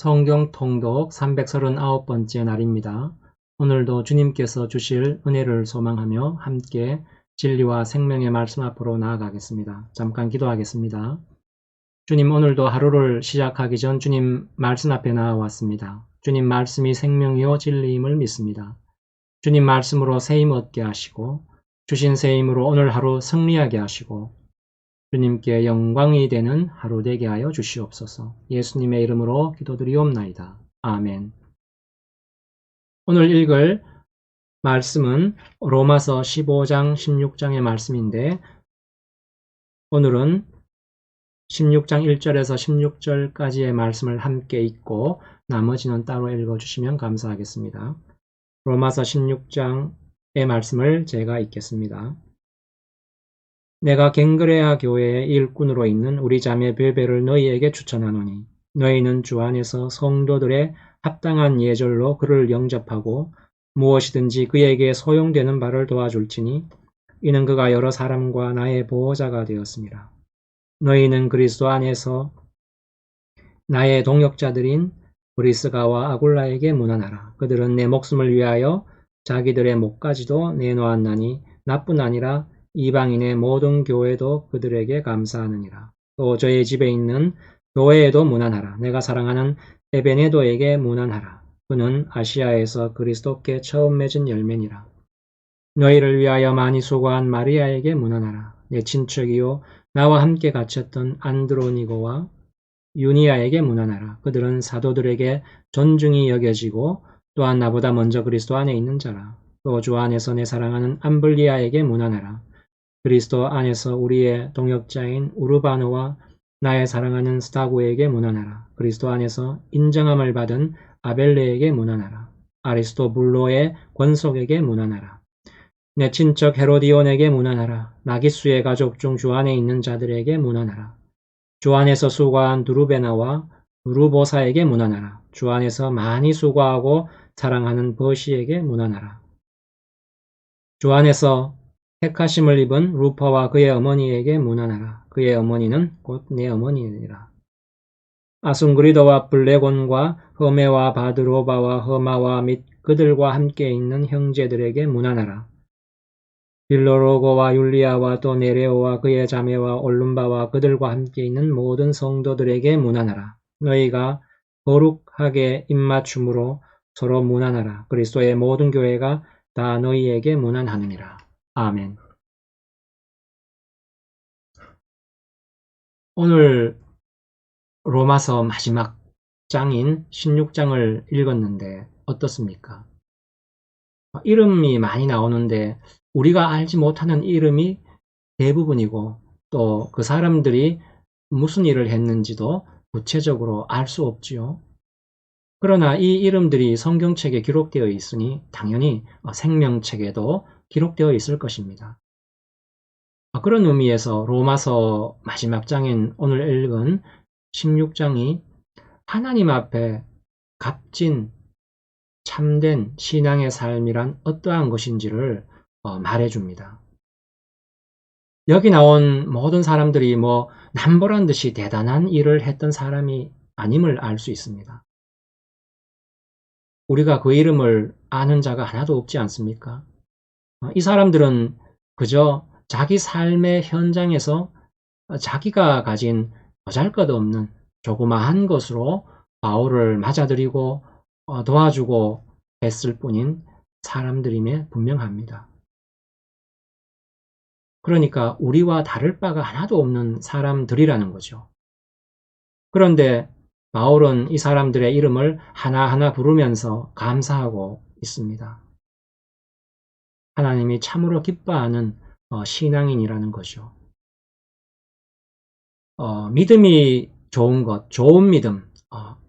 성경 통독 339번째 날입니다. 오늘도 주님께서 주실 은혜를 소망하며 함께 진리와 생명의 말씀 앞으로 나아가겠습니다. 잠깐 기도하겠습니다. 주님, 오늘도 하루를 시작하기 전 주님 말씀 앞에 나와왔습니다. 주님 말씀이 생명이요 진리임을 믿습니다. 주님 말씀으로 세임 얻게 하시고 주신 세임으로 오늘 하루 승리하게 하시고 주님께 영광이 되는 하루 되게 하여 주시옵소서. 예수님의 이름으로 기도드리옵나이다. 아멘. 오늘 읽을 말씀은 로마서 15장, 16장의 말씀인데 오늘은 16장 1절에서 16절까지의 말씀을 함께 읽고 나머지는 따로 읽어주시면 감사하겠습니다. 로마서 16장의 말씀을 제가 읽겠습니다. 내가 갱그레아 교회의 일꾼으로 있는 우리 자매 베베를 너희에게 추천하노니 너희는 주 안에서 성도들의 합당한 예절로 그를 영접하고 무엇이든지 그에게 소용되는 바를 도와줄지니 이는 그가 여러 사람과 나의 보호자가 되었습니다. 너희는 그리스도 안에서 나의 동역자들인 브리스가와 아굴라에게 문안하라. 그들은 내 목숨을 위하여 자기들의 목까지도 내놓았나니 나뿐 아니라 이방인의 모든 교회도 그들에게 감사하느니라. 또 저의 집에 있는 교회에도 문안하라. 내가 사랑하는 에베네도에게 문안하라. 그는 아시아에서 그리스도께 처음 맺은 열매니라. 너희를 위하여 많이 수고한 마리아에게 문안하라. 내 친척이요 나와 함께 갇혔던 안드로니고와 유니아에게 문안하라. 그들은 사도들에게 존중이 여겨지고 또한 나보다 먼저 그리스도 안에 있는 자라. 또 주 안에서 내 사랑하는 암블리아에게 문안하라. 그리스도 안에서 우리의 동역자인 우르바노와 나의 사랑하는 스타고에게 문안하라. 그리스도 안에서 인정함을 받은 아벨레에게 문안하라. 아리스토블로의 권속에게 문안하라. 내 친척 헤로디온에게 문안하라. 나기수의 가족 중 주 안에 있는 자들에게 문안하라. 주 안에서 수고한 두루베나와 두루보사에게 문안하라. 주 안에서 많이 수고하고 사랑하는 버시에게 문안하라. 주 안에서 택하심을 입은 루퍼와 그의 어머니에게 문안하라. 그의 어머니는 곧 내 어머니니라. 아순그리도와 블레곤과 허메와 바드로바와 허마와 및 그들과 함께 있는 형제들에게 문안하라. 빌로로고와 율리아와 또 네레오와 그의 자매와 올룸바와 그들과 함께 있는 모든 성도들에게 문안하라. 너희가 거룩하게 입맞춤으로 서로 문안하라. 그리스도의 모든 교회가 다 너희에게 문안하느니라. 아멘. 오늘 로마서 마지막 장인 16장을 읽었는데 어떻습니까? 이름이 많이 나오는데 우리가 알지 못하는 이름이 대부분이고 또 그 사람들이 무슨 일을 했는지도 구체적으로 알 수 없지요. 그러나 이 이름들이 성경책에 기록되어 있으니 당연히 생명책에도 기록되어 있을 것입니다. 그런 의미에서 로마서 마지막 장인 오늘 읽은 16장이 하나님 앞에 값진 참된 신앙의 삶이란 어떠한 것인지를 말해줍니다. 여기 나온 모든 사람들이 남보란 듯이 대단한 일을 했던 사람이 아님을 알 수 있습니다. 우리가 그 이름을 아는 자가 하나도 없지 않습니까? 이 사람들은 그저 자기 삶의 현장에서 자기가 가진 보잘것없는 조그마한 것으로 바울을 맞아들이고 도와주고 했을 뿐인 사람들임에 분명합니다. 그러니까 우리와 다를 바가 하나도 없는 사람들이라는 거죠. 그런데 바울은 이 사람들의 이름을 하나하나 부르면서 감사하고 있습니다. 하나님이 참으로 기뻐하는 신앙인이라는 거죠. 믿음이 좋은 것, 좋은 믿음,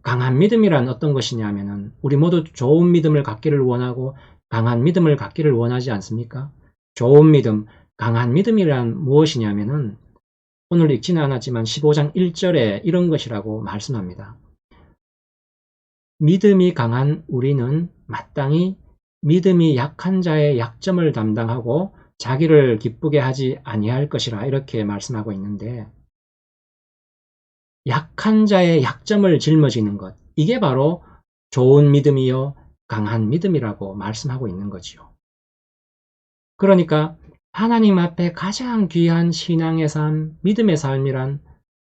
강한 믿음이란 어떤 것이냐면은 우리 모두 좋은 믿음을 갖기를 원하고 강한 믿음을 갖기를 원하지 않습니까? 좋은 믿음, 강한 믿음이란 무엇이냐면은 오늘 읽지는 않았지만 15장 1절에 이런 것이라고 말씀합니다. 믿음이 강한 우리는 마땅히 믿음이 약한 자의 약점을 담당하고 자기를 기쁘게 하지 아니할 것이라 이렇게 말씀하고 있는데 약한 자의 약점을 짊어지는 것, 이게 바로 좋은 믿음이요 강한 믿음이라고 말씀하고 있는 거지요. 그러니까 하나님 앞에 가장 귀한 신앙의 삶, 믿음의 삶이란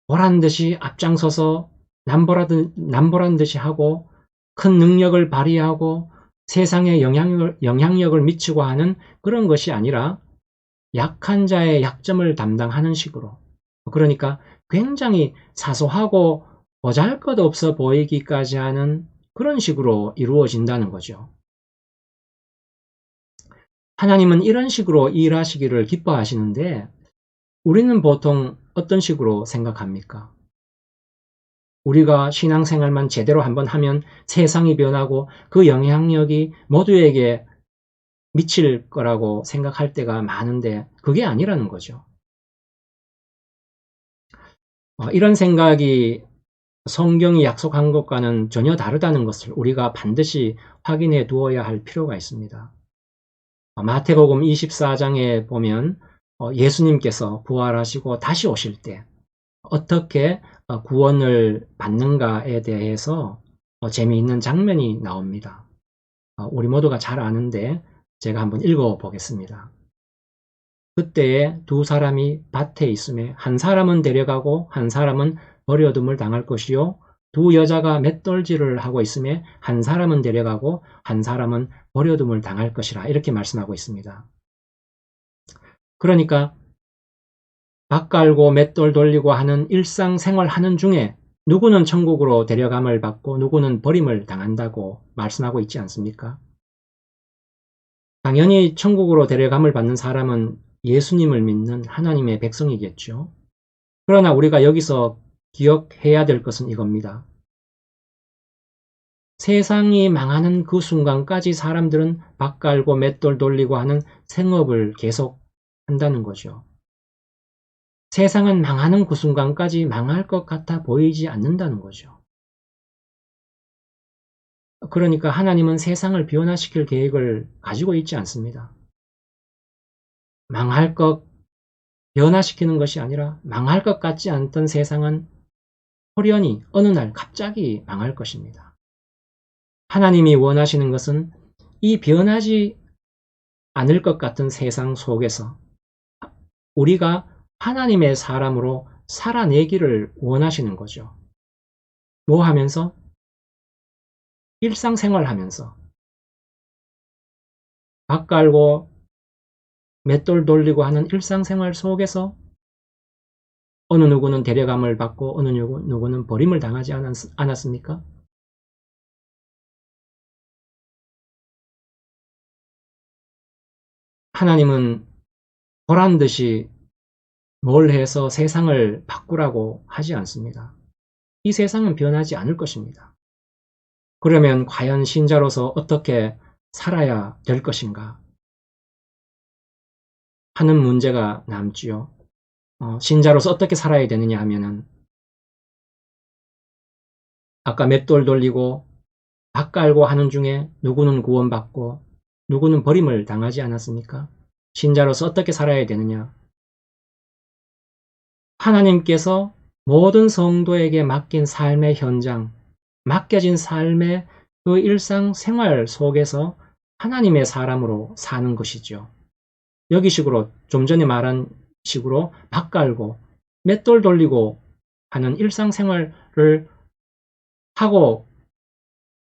보란듯이 앞장서서 남보란 듯이 하고 큰 능력을 발휘하고 세상에 영향력을 미치고 하는 그런 것이 아니라 약한 자의 약점을 담당하는 식으로, 그러니까 굉장히 사소하고 보잘것없어 보이기까지 하는 그런 식으로 이루어진다는 거죠. 하나님은 이런 식으로 일하시기를 기뻐하시는데 우리는 보통 어떤 식으로 생각합니까? 우리가 신앙생활만 제대로 한번 하면 세상이 변하고 그 영향력이 모두에게 미칠 거라고 생각할 때가 많은데 그게 아니라는 거죠. 이런 생각이 성경이 약속한 것과는 전혀 다르다는 것을 우리가 반드시 확인해 두어야 할 필요가 있습니다. 마태복음 24장에 보면 예수님께서 부활하시고 다시 오실 때 어떻게 구원을 받는가에 대해서 재미있는 장면이 나옵니다. 우리 모두가 잘 아는데 제가 한번 읽어보겠습니다. 그때에 두 사람이 밭에 있음에 한 사람은 데려가고 한 사람은 버려둠을 당할 것이요 두 여자가 맷돌질을 하고 있음에 한 사람은 데려가고 한 사람은 버려둠을 당할 것이라 이렇게 말씀하고 있습니다. 그러니까 밭 갈고 맷돌 돌리고 하는 일상생활 하는 중에 누구는 천국으로 데려감을 받고 누구는 버림을 당한다고 말씀하고 있지 않습니까? 당연히 천국으로 데려감을 받는 사람은 예수님을 믿는 하나님의 백성이겠죠. 그러나 우리가 여기서 기억해야 될 것은 이겁니다. 세상이 망하는 그 순간까지 사람들은 밭 갈고 맷돌 돌리고 하는 생업을 계속 한다는 거죠. 세상은 망하는 그 순간까지 망할 것 같아 보이지 않는다는 거죠. 그러니까 하나님은 세상을 변화시킬 계획을 가지고 있지 않습니다. 망할 것, 변화시키는 것이 아니라 망할 것 같지 않던 세상은 호련히 어느 날 갑자기 망할 것입니다. 하나님이 원하시는 것은 이 변하지 않을 것 같은 세상 속에서 우리가 하나님의 사람으로 살아내기를 원하시는 거죠. 뭐 하면서? 일상생활 하면서. 밭 갈고 맷돌 돌리고 하는 일상생활 속에서 어느 누구는 데려감을 받고 어느 누구는 버림을 당하지 않았습니까? 하나님은 보란듯이 뭘 해서 세상을 바꾸라고 하지 않습니다. 이 세상은 변하지 않을 것입니다. 그러면 과연 신자로서 어떻게 살아야 될 것인가 하는 문제가 남지요. 신자로서 어떻게 살아야 되느냐 하면은 아까 맷돌 돌리고 밭 갈고 하는 중에 누구는 구원받고 누구는 버림을 당하지 않았습니까? 신자로서 어떻게 살아야 되느냐? 하나님께서 모든 성도에게 맡긴 삶의 현장, 맡겨진 삶의 그 일상 생활 속에서 하나님의 사람으로 사는 것이죠. 여기식으로 좀 전에 말한 식으로 밭 갈고 맷돌 돌리고 하는 일상 생활을 하고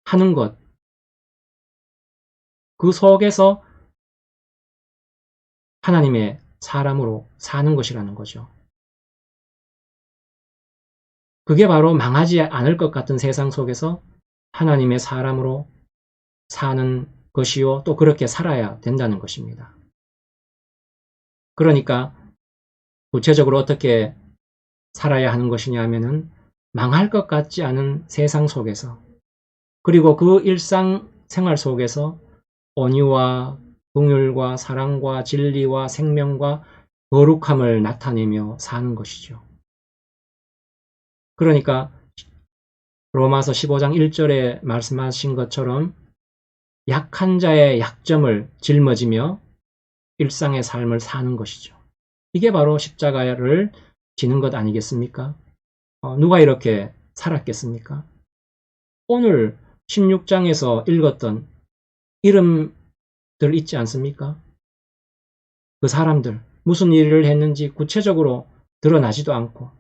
하는 것, 그 속에서 하나님의 사람으로 사는 것이라는 거죠. 그게 바로 망하지 않을 것 같은 세상 속에서 하나님의 사람으로 사는 것이요, 또 그렇게 살아야 된다는 것입니다. 그러니까 구체적으로 어떻게 살아야 하는 것이냐 하면은 망할 것 같지 않은 세상 속에서, 그리고 그 일상 생활 속에서 온유와 긍휼과 사랑과 진리와 생명과 거룩함을 나타내며 사는 것이죠. 그러니까 로마서 15장 1절에 말씀하신 것처럼 약한 자의 약점을 짊어지며 일상의 삶을 사는 것이죠. 이게 바로 십자가를 지는 것 아니겠습니까? 누가 이렇게 살았겠습니까? 오늘 16장에서 읽었던 이름들 있지 않습니까? 그 사람들 무슨 일을 했는지 구체적으로 드러나지도 않고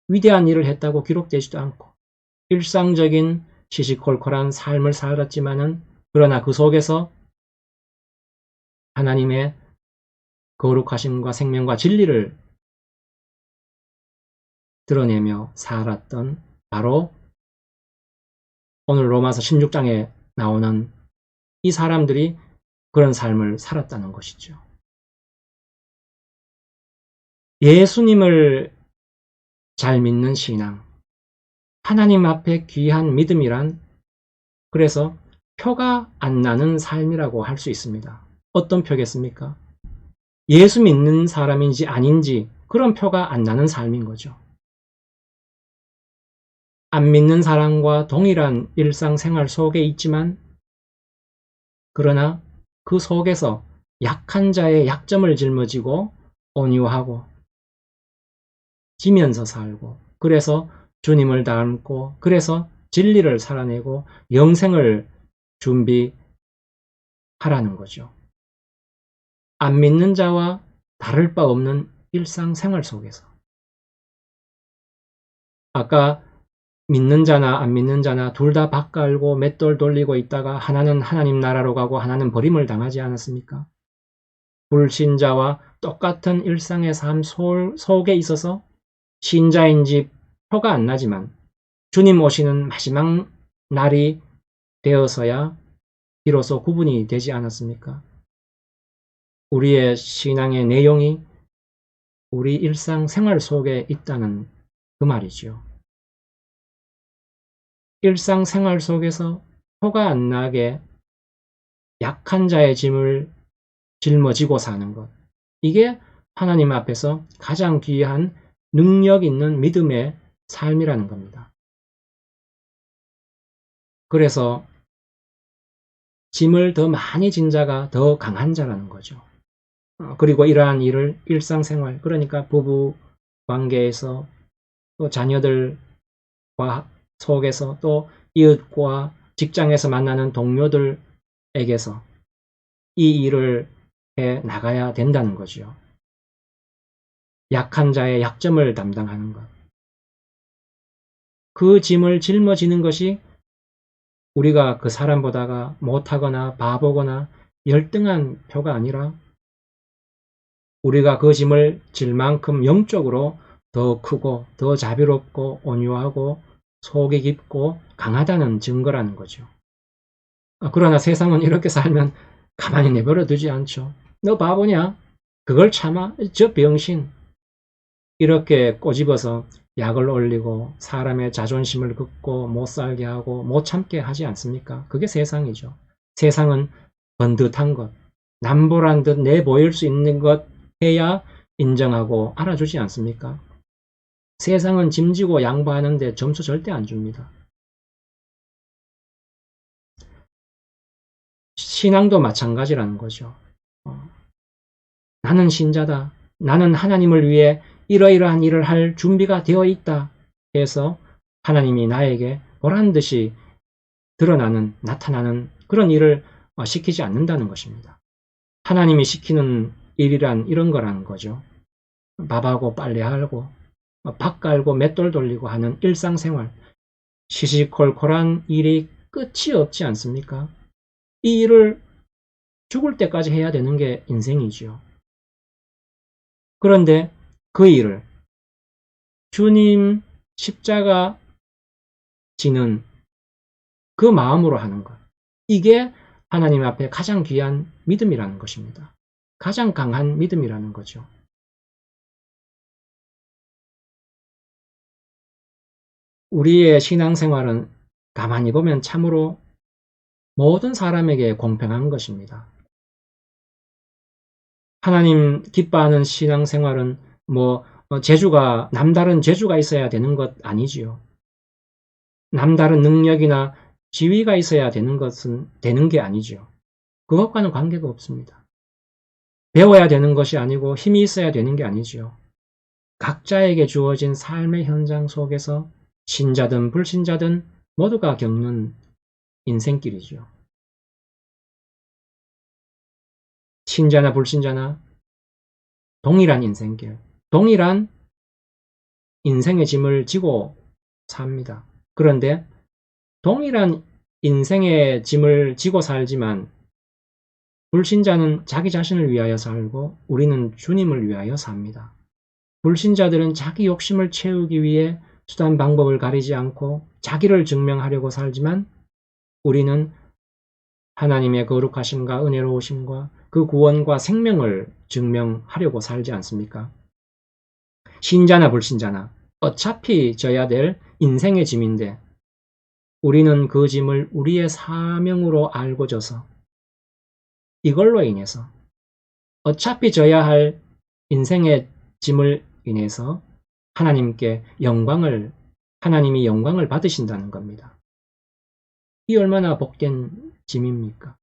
위대한 일을 했다고 기록되지도 않고 일상적인 시시콜콜한 삶을 살았지만은 그러나 그 속에서 하나님의 거룩하심과 생명과 진리를 드러내며 살았던 바로 오늘 로마서 16장에 나오는 이 사람들이 그런 삶을 살았다는 것이죠. 예수님을 잘 믿는 신앙, 하나님 앞에 귀한 믿음이란 그래서 표가 안 나는 삶이라고 할 수 있습니다. 어떤 표겠습니까? 예수 믿는 사람인지 아닌지 그런 표가 안 나는 삶인 거죠. 안 믿는 사람과 동일한 일상생활 속에 있지만 그러나 그 속에서 약한 자의 약점을 짊어지고 온유하고 지면서 살고 그래서 주님을 닮고 그래서 진리를 살아내고 영생을 준비하라는 거죠. 안 믿는 자와 다를 바 없는 일상생활 속에서 아까 믿는 자나 안 믿는 자나 둘 다 밥 깔고 맷돌 돌리고 있다가 하나는 하나님 나라로 가고 하나는 버림을 당하지 않았습니까? 불신자와 똑같은 일상의 삶 속에 있어서 신자인지 표가 안 나지만 주님 오시는 마지막 날이 되어서야 비로소 구분이 되지 않았습니까? 우리의 신앙의 내용이 우리 일상생활 속에 있다는 그 말이죠. 일상생활 속에서 표가 안 나게 약한 자의 짐을 짊어지고 사는 것. 이게 하나님 앞에서 가장 귀한 능력 있는 믿음의 삶이라는 겁니다. 그래서 짐을 더 많이 진 자가 더 강한 자라는 거죠. 그리고 이러한 일을 일상생활, 그러니까 부부 관계에서 또 자녀들과 속에서 또 이웃과 직장에서 만나는 동료들에게서 이 일을 해 나가야 된다는 거죠. 약한 자의 약점을 담당하는 것. 그 짐을 짊어지는 것이 우리가 그 사람보다가 못하거나 바보거나 열등한 표가 아니라 우리가 그 짐을 질 만큼 영적으로 더 크고 더 자비롭고 온유하고 속이 깊고 강하다는 증거라는 거죠. 그러나 세상은 이렇게 살면 가만히 내버려 두지 않죠. 너 바보냐? 그걸 참아? 저 병신. 이렇게 꼬집어서 약을 올리고 사람의 자존심을 긋고 못 살게 하고 못 참게 하지 않습니까? 그게 세상이죠. 세상은 번듯한 것, 남보란 듯 내보일 수 있는 것 해야 인정하고 알아주지 않습니까? 세상은 짐지고 양보하는데 점수 절대 안 줍니다. 신앙도 마찬가지라는 거죠. 나는 신자다. 나는 하나님을 위해 이러이러한 일을 할 준비가 되어 있다 해서 하나님이 나에게 보란듯이 드러나는, 나타나는 그런 일을 시키지 않는다는 것입니다. 하나님이 시키는 일이란 이런 거라는 거죠. 밥하고 빨래하고 밥 깔고 맷돌 돌리고 하는 일상생활, 시시콜콜한 일이 끝이 없지 않습니까? 이 일을 죽을 때까지 해야 되는 게 인생이지요. 그런데 그 일을 주님 십자가 지는 그 마음으로 하는 것. 이게 하나님 앞에 가장 귀한 믿음이라는 것입니다. 가장 강한 믿음이라는 거죠. 우리의 신앙생활은 가만히 보면 참으로 모든 사람에게 공평한 것입니다. 하나님 기뻐하는 신앙생활은 남다른 재주가 있어야 되는 것 아니지요. 남다른 능력이나 지위가 있어야 되는 게 아니지요. 그것과는 관계가 없습니다. 배워야 되는 것이 아니고 힘이 있어야 되는 게 아니지요. 각자에게 주어진 삶의 현장 속에서 신자든 불신자든 모두가 겪는 인생길이죠. 신자나 불신자나 동일한 인생길, 동일한 인생의 짐을 지고 삽니다. 그런데 동일한 인생의 짐을 지고 살지만 불신자는 자기 자신을 위하여 살고 우리는 주님을 위하여 삽니다. 불신자들은 자기 욕심을 채우기 위해 수단 방법을 가리지 않고 자기를 증명하려고 살지만 우리는 하나님의 거룩하심과 은혜로우심과 그 구원과 생명을 증명하려고 살지 않습니까? 신자나 불신자나 어차피 져야 될 인생의 짐인데 우리는 그 짐을 우리의 사명으로 알고 져서 이걸로 인해서 어차피 져야 할 인생의 짐을 인해서 하나님이 영광을 받으신다는 겁니다. 이 얼마나 복된 짐입니까?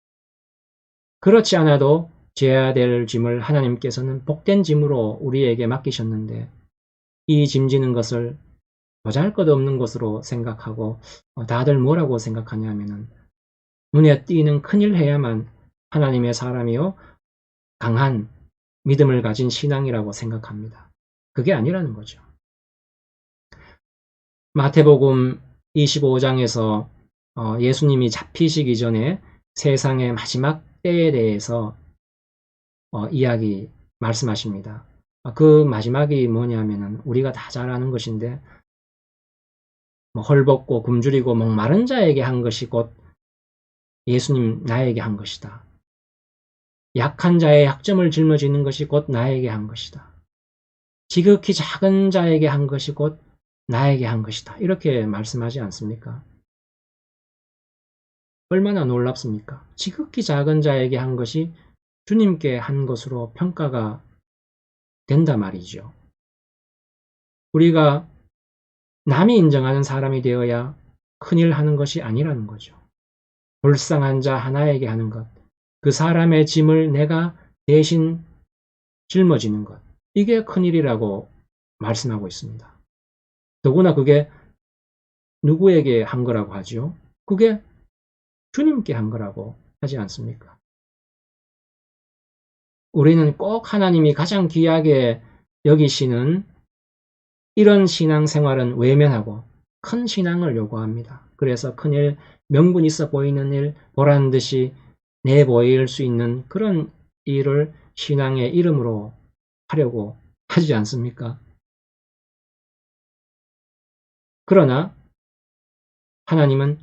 그렇지 않아도 져야 될 짐을 하나님께서는 복된 짐으로 우리에게 맡기셨는데 이 짐지는 것을 보잘것없는 것으로 생각하고 다들 뭐라고 생각하냐면은 눈에 띄는 큰일 해야만 하나님의 사람이요 강한 믿음을 가진 신앙이라고 생각합니다. 그게 아니라는 거죠. 마태복음 25장에서 예수님이 잡히시기 전에 세상의 마지막 때에 대해서 말씀하십니다. 그 마지막이 뭐냐면은 우리가 다 잘 아는 것인데 헐벗고 굶주리고 목마른 자에게 한 것이 곧 예수님 나에게 한 것이다. 약한 자의 약점을 짊어지는 것이 곧 나에게 한 것이다. 지극히 작은 자에게 한 것이 곧 나에게 한 것이다. 이렇게 말씀하지 않습니까? 얼마나 놀랍습니까? 지극히 작은 자에게 한 것이 주님께 한 것으로 평가가 된다 말이죠. 우리가 남이 인정하는 사람이 되어야 큰일 하는 것이 아니라는 거죠. 불쌍한 자 하나에게 하는 것, 그 사람의 짐을 내가 대신 짊어지는 것, 이게 큰일이라고 말씀하고 있습니다. 더구나 그게 누구에게 한 거라고 하죠? 그게 주님께 한 거라고 하지 않습니까? 우리는 꼭 하나님이 가장 귀하게 여기시는 이런 신앙생활은 외면하고 큰 신앙을 요구합니다. 그래서 큰일, 명분 있어 보이는 일, 보란 듯이 내보일 수 있는 그런 일을 신앙의 이름으로 하려고 하지 않습니까? 그러나 하나님은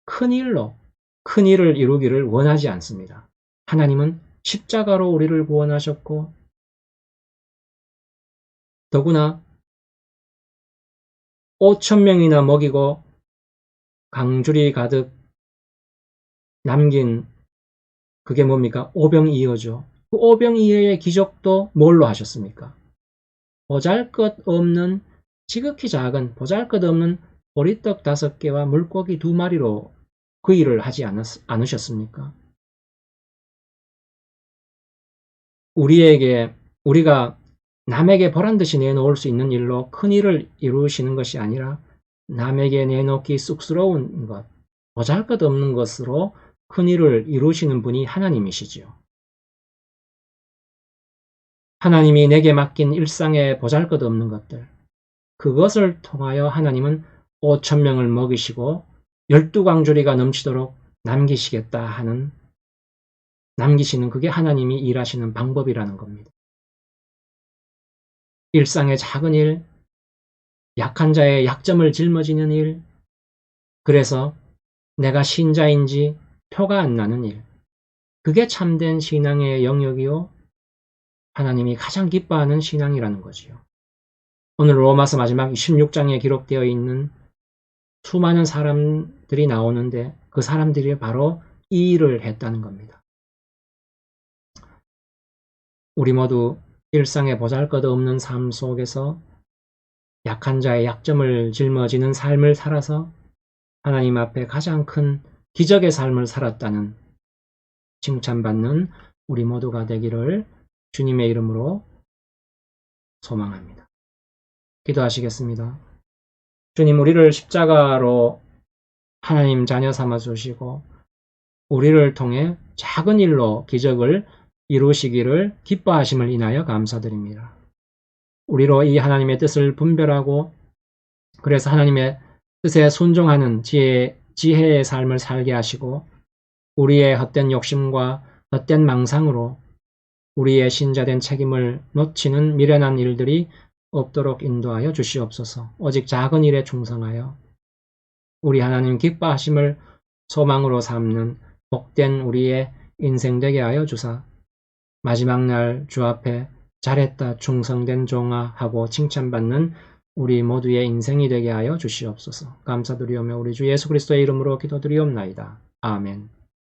큰 일을 이루기를 원하지 않습니다. 하나님은 십자가로 우리를 구원하셨고 더구나 5,000명이나 먹이고 강줄이 가득 남긴 그게 뭡니까? 오병이어죠. 그 오병이어의 기적도 뭘로 하셨습니까? 지극히 작은 보잘것없는 보리떡 5개와 물고기 2마리로 그 일을 하지 않으셨습니까? 우리가 남에게 보란듯이 내놓을 수 있는 일로 큰 일을 이루시는 것이 아니라 남에게 내놓기 쑥스러운 것, 보잘것없는 것으로 큰 일을 이루시는 분이 하나님이시지요. 하나님이 내게 맡긴 일상의 보잘것없는 것들, 그것을 통하여 하나님은 5,000명을 먹이시고 12광주리가 넘치도록 남기시는 그게 하나님이 일하시는 방법이라는 겁니다. 일상의 작은 일, 약한 자의 약점을 짊어지는 일, 그래서 내가 신자인지 표가 안 나는 일, 그게 참된 신앙의 영역이요 하나님이 가장 기뻐하는 신앙이라는 거지요. 오늘 로마서 마지막 16장에 기록되어 있는 수많은 사람들이 나오는데 그 사람들이 바로 이 일을 했다는 겁니다. 우리 모두 일상의 보잘것없는 삶 속에서 약한 자의 약점을 짊어지는 삶을 살아서 하나님 앞에 가장 큰 기적의 삶을 살았다는 칭찬받는 우리 모두가 되기를 주님의 이름으로 소망합니다. 기도하시겠습니다. 주님, 우리를 십자가로 하나님 자녀 삼아 주시고 우리를 통해 작은 일로 기적을 이루시기를 기뻐하심을 인하여 감사드립니다. 우리로 이 하나님의 뜻을 분별하고 그래서 하나님의 뜻에 순종하는 지혜의 삶을 살게 하시고 우리의 헛된 욕심과 헛된 망상으로 우리의 신자된 책임을 놓치는 미련한 일들이 없도록 인도하여 주시옵소서. 오직 작은 일에 충성하여 우리 하나님 기뻐하심을 소망으로 삼는 복된 우리의 인생 되게 하여 주사 마지막 날 주 앞에 잘했다 충성된 종아 하고 칭찬받는 우리 모두의 인생이 되게 하여 주시옵소서. 감사드리오며 우리 주 예수 그리스도의 이름으로 기도드리옵나이다. 아멘.